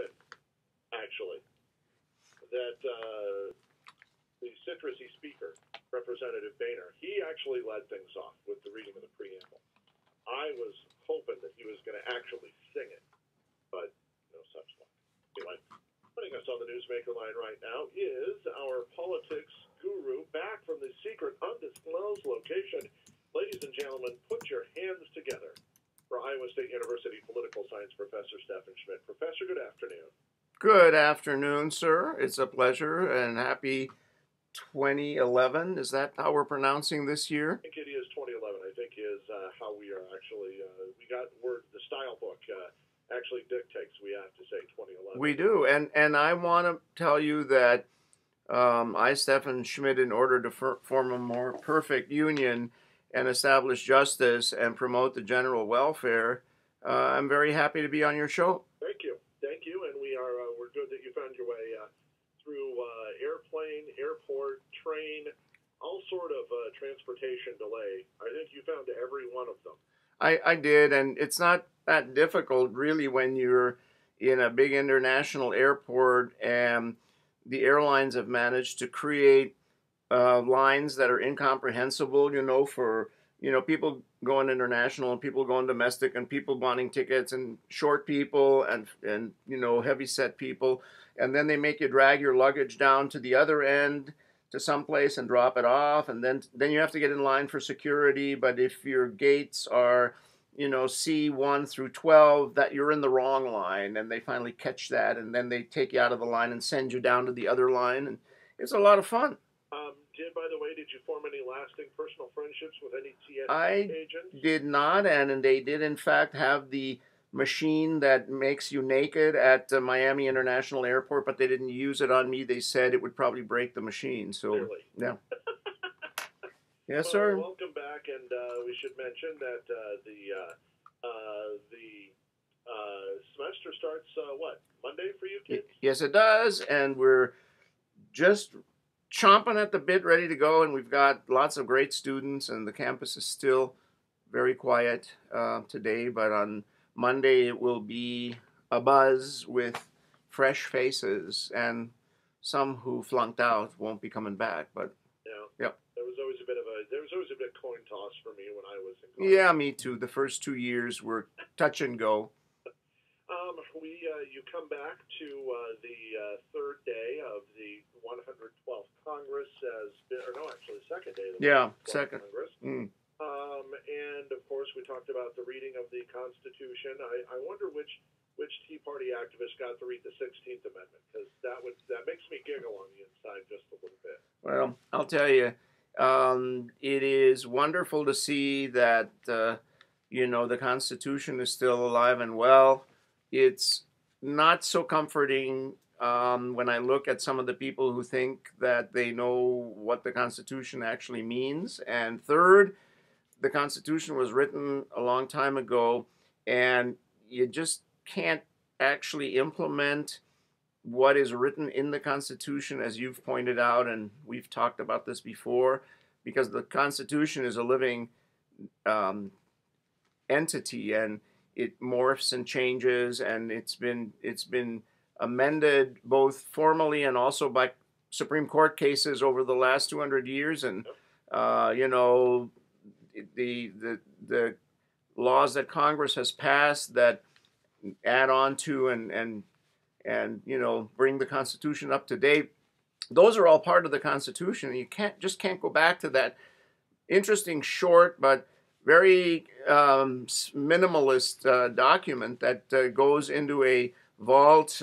happened, actually, that the citrusy speaker, Representative Boehner, he actually led things off with the reading of the preamble. I was hoping that he was going to actually sing it, but no such luck. Anyway, putting us on the Newsmaker line right now is our politics guru back from the secret undisclosed location. Ladies and gentlemen, put your hands together for Iowa State University political science professor Stephan Schmidt. Professor, good afternoon. Good afternoon, sir. It's a pleasure and happy 2011. Is that how we're pronouncing this year? I think it is 2011. I think is how we are actually, we got word, the style book actually dictates we have to say 2011. We do. And I want to tell you that I, Stephan Schmidt, in order to form a more perfect union and establish justice and promote the general welfare, I'm very happy to be on your show. Thank you. Thank you. And we're good that you found your way through airplane, airport, train, all sort of transportation delay. I think you found every one of them. I did, and it's not that difficult, really, when you're in a big international airport and the airlines have managed to create lines that are incomprehensible, for, people going international and people going domestic and people wanting tickets and short people and heavy set people. And then they make you drag your luggage down to the other end to someplace and drop it off. And then you have to get in line for security. But if your gates are, C1 through 12, that you're in the wrong line. And they finally catch that. And then they take you out of the line and send you down to the other line. And it's a lot of fun. By the way, did you form any lasting personal friendships with any TSA agents? I did not, and they did in fact have the machine that makes you naked at Miami International Airport, but they didn't use it on me. They said it would probably break the machine. So, really? Yeah. Yes, sir. Welcome back, and we should mention that the semester starts, Monday for you kids? Yes, it does, and we're just chomping at the bit, ready to go, and we've got lots of great students, and the campus is still very quiet today, but on Monday it will be a buzz with fresh faces, and some who flunked out won't be coming back, but yeah. There was always a bit coin toss for me when I was in college. Yeah, me too. The first 2 years were touch and go. You come back to the third day of the 112th Congress second day of the 112th Congress. And of course, we talked about the reading of the Constitution. I wonder which Tea Party activist got to read the 16th Amendment, because that makes me giggle on the inside just a little bit. Well, I'll tell you, it is wonderful to see that the Constitution is still alive and well. It's not so comforting when I look at some of the people who think that they know what the Constitution actually means. And third, the Constitution was written a long time ago, and you just can't actually implement what is written in the Constitution, as you've pointed out, and we've talked about this before, because the Constitution is a living entity, and it morphs and changes, and it's been amended both formally and also by Supreme Court cases over the last 200 years, and the laws that Congress has passed that add on to and bring the Constitution up to date. Those are all part of the Constitution, and you can't go back to that interesting, short but very minimalist document that goes into a vault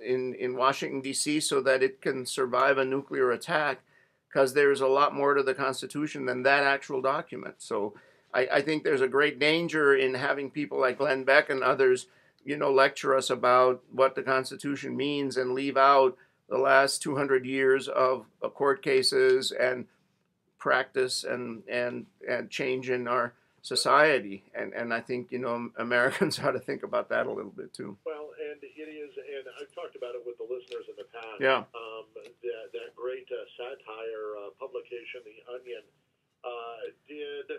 in Washington, D.C. so that it can survive a nuclear attack, because there's a lot more to the Constitution than that actual document. So I think there's a great danger in having people like Glenn Beck and others, lecture us about what the Constitution means and leave out the last 200 years of court cases and practice and change in our society. And I think, Americans ought to think about that a little bit too. Well, and it is, and I've talked about it with the listeners in the past. Yeah. That great satire publication, The Onion, did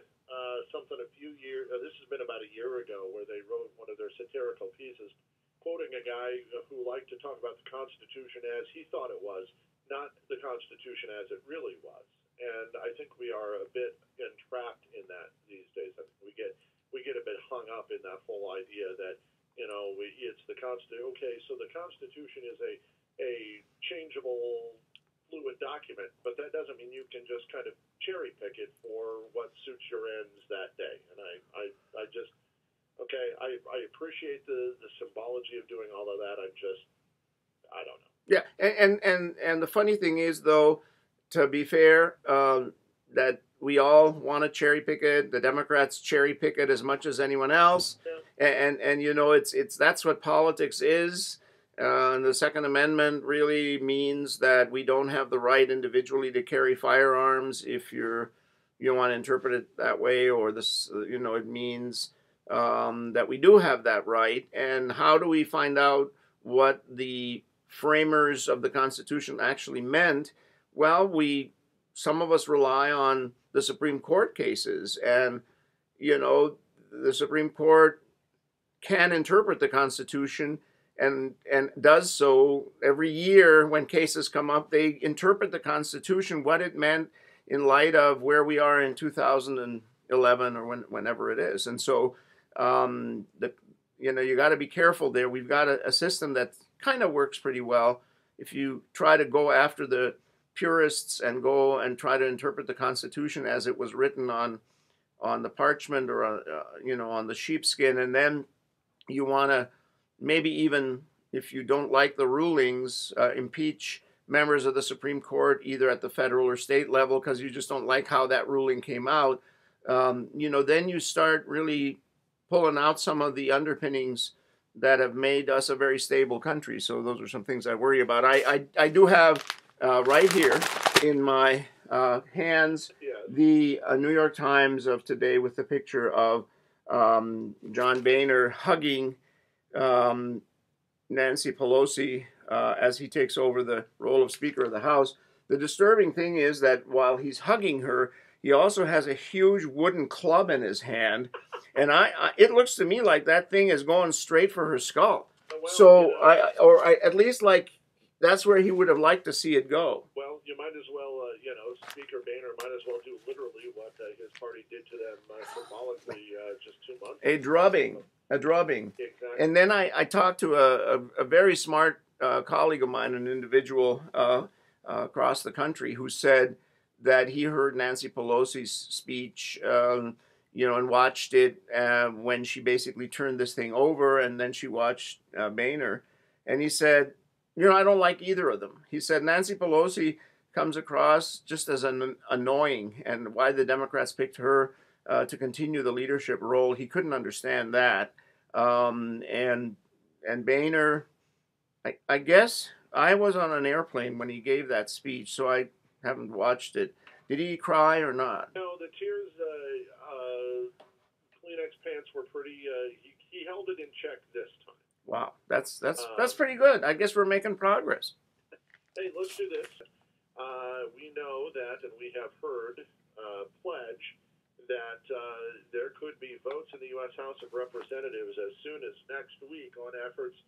something a few years, this has been about a year ago, where they wrote one of their satirical pieces quoting a guy who liked to talk about the Constitution as he thought it was, not the Constitution as it really was. And I think we are a bit entrapped in that these days. I think we get a bit hung up in that whole idea that it's the Constitution. Okay, so the Constitution is a changeable, fluid document, but that doesn't mean you can just kind of cherry pick it for what suits your ends that day. And I just I appreciate the symbology of doing all of that. I don't know. Yeah, and the funny thing is, though, to be fair, that we all want to cherry pick it. The Democrats cherry pick it as much as anyone else, Yeah. and it's that's what politics is. And the Second Amendment really means that we don't have the right individually to carry firearms if you want to interpret it that way, or this it means that we do have that right. And how do we find out what the framers of the Constitution actually meant? Well, some of us rely on the Supreme Court cases, and the Supreme Court can interpret the Constitution and does so every year when cases come up. They interpret the Constitution, what it meant in light of where we are in 2011 or whenever it is. And so you got to be careful there. We've got a system that kind of works pretty well. If you try to go after the purists and go and try to interpret the Constitution as it was written on the parchment or on the sheepskin, and then you want to maybe, even if you don't like the rulings, impeach members of the Supreme Court either at the federal or state level because you just don't like how that ruling came out, then you start really pulling out some of the underpinnings that have made us a very stable country. So those are some things I worry about. I do have right here in my hands the New York Times of today with the picture of John Boehner hugging Nancy Pelosi as he takes over the role of Speaker of the House. The disturbing thing is that while he's hugging her, he also has a huge wooden club in his hand, and it looks to me like that thing is going straight for her skull. Well, so at least like that's where he would have liked to see it go. Well, you might as well, Speaker Boehner might as well do literally what his party did to them symbolically just 2 months ago. A drubbing. Exactly. And then I talked to a very smart colleague of mine, an individual across the country, who said that he heard Nancy Pelosi's speech, and watched it when she basically turned this thing over, and then she watched Boehner, and he said, I don't like either of them. He said Nancy Pelosi comes across just as annoying, and why the Democrats picked her to continue the leadership role, he couldn't understand that. And Boehner, I guess I was on an airplane when he gave that speech, so I haven't watched it. Did he cry or not? No, the tears, Kleenex pants were pretty. He held it in check this time. Wow, that's pretty good. I guess we're making progress. Hey, let's do this. We know that, and we have heard pledge that there could be votes in the U.S. House of Representatives as soon as next week on efforts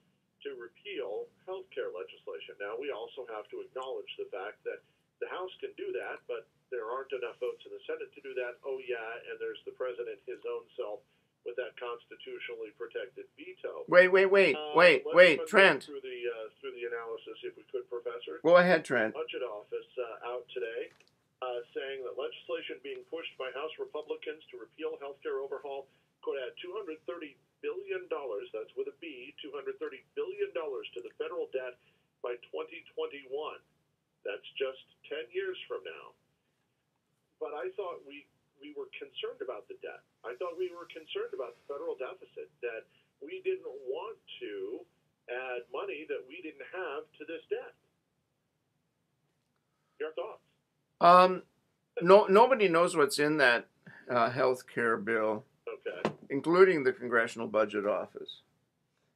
to repeal health care legislation. Now, we also have to acknowledge the fact that the House can do that, but there aren't enough votes in the Senate to do that. Oh, yeah, and there's the president his own self with that constitutionally protected veto. Wait, Trent. Through the analysis, if we could, Professor. Go ahead, Trent. Budget Office out today saying that legislation being pushed by House Republicans to repeal healthcare overhaul could add $230 billion, that's with a B, $230 billion to the federal debt by 2021. That's just 10 years from now. But I thought we were concerned about the debt. I thought we were concerned about the federal deficit, that we didn't want to add money that we didn't have to this debt. Your thoughts? Nobody knows what's in that health care bill, Okay. including the Congressional Budget Office.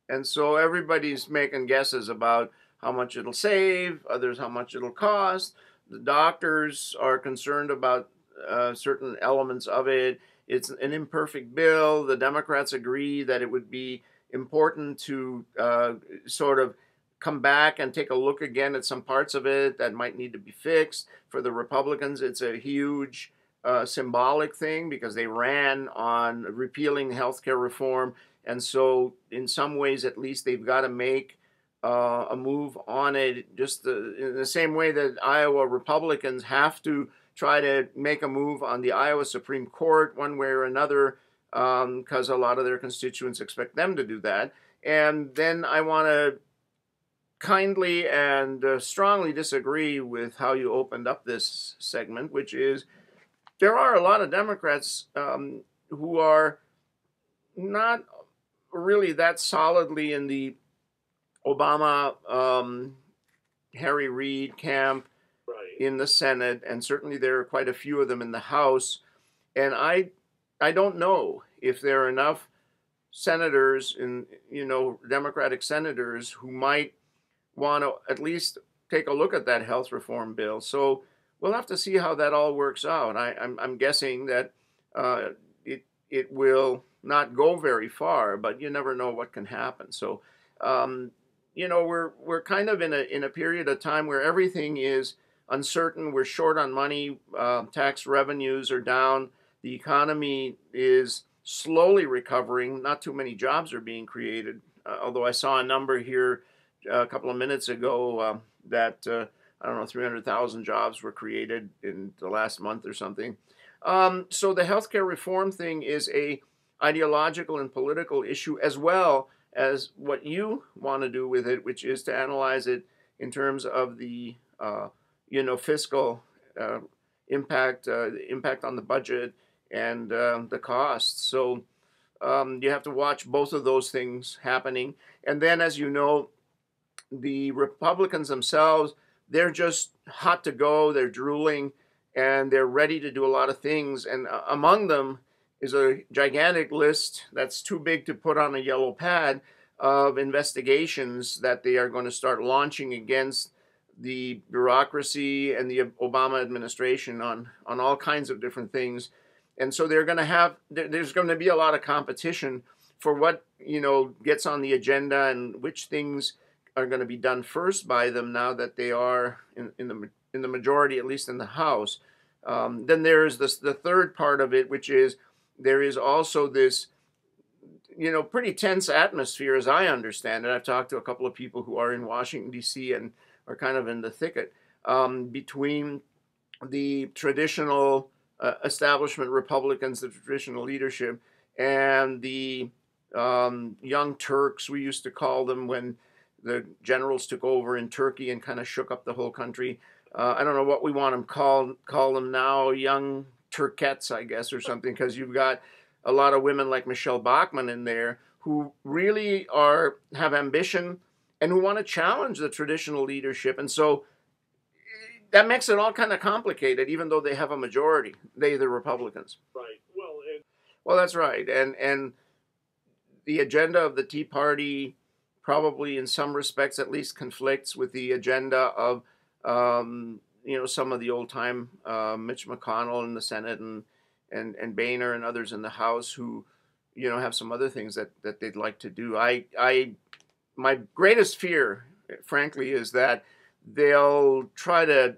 And so everybody's making guesses about how much it'll save, others how much it'll cost. The doctors are concerned about certain elements of it. It's an imperfect bill. The Democrats agree that it would be important to sort of come back and take a look again at some parts of it that might need to be fixed. For the Republicans, it's a huge symbolic thing because they ran on repealing healthcare reform. And so in some ways, at least, they've got to make a move on it, just in the same way that Iowa Republicans have to try to make a move on the Iowa Supreme Court one way or another, because a lot of their constituents expect them to do that. And then I want to kindly and strongly disagree with how you opened up this segment, which is there are a lot of Democrats who are not really that solidly in the Obama, Harry Reid camp in the Senate, and certainly there are quite a few of them in the House. And I don't know if there are enough senators, Democratic senators, who might want to at least take a look at that health reform bill. So we'll have to see how that all works out. I'm guessing that it will not go very far, but you never know what can happen. So we're kind of in a period of time where everything is uncertain. We're short on money. Tax revenues are down. The economy is slowly recovering. Not too many jobs are being created. Although I saw a number here a couple of minutes ago that I don't know, 300,000 jobs were created in the last month or something. So the healthcare reform thing is a ideological and political issue, as well as what you want to do with it, which is to analyze it in terms of the fiscal impact on the budget and the costs. So you have to watch both of those things happening. And then, as you know, the Republicans themselves, they're just hot to go. They're drooling, and they're ready to do a lot of things. And among them is a gigantic list that's too big to put on a yellow pad of investigations that they are going to start launching against the bureaucracy and the Obama administration on all kinds of different things. And so there's going to be a lot of competition for what, gets on the agenda and which things are going to be done first by them now that they are in the majority, at least in the House. Then there's the third part of it, which is there is also this, pretty tense atmosphere, as I understand it. I've talked to a couple of people who are in Washington, D.C. and are kind of in the thicket between the traditional establishment Republicans, the traditional leadership, and the young Turks, we used to call them when the generals took over in Turkey and kind of shook up the whole country. I don't know what we want to call them now, young Turkettes, I guess, or something, because you've got a lot of women like Michelle Bachmann in there who really have ambition and who want to challenge the traditional leadership. And so that makes it all kind of complicated, even though they have a majority, the Republicans. Right. Well, that's right. And the agenda of the Tea Party probably in some respects at least conflicts with the agenda of, some of the old-time Mitch McConnell in the Senate and Boehner and others in the House who, have some other things that they'd like to do. My greatest fear, frankly, is that they'll try to,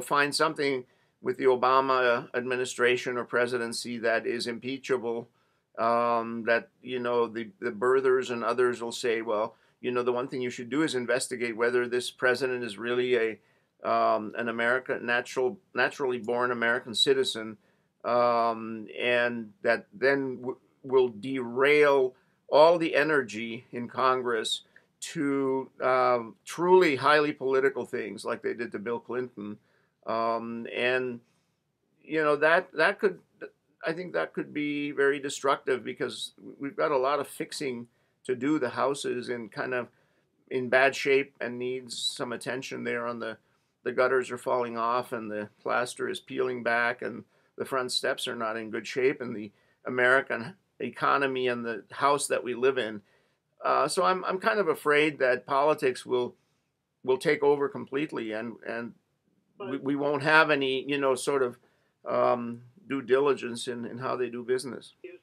find something with the Obama administration or presidency that is impeachable. That the birthers and others will say, well, the one thing you should do is investigate whether this president is really an American, naturally born American citizen, and that then will derail all the energy in Congress to truly highly political things like they did to Bill Clinton, and that could. I think that could be very destructive because we've got a lot of fixing to do. The house is kind of in bad shape and needs some attention there. The gutters are falling off and the plaster is peeling back and the front steps are not in good shape, and the American economy and the house that we live in. So I'm kind of afraid that politics will take over completely, and we won't have any sort of due diligence in how they do business. Is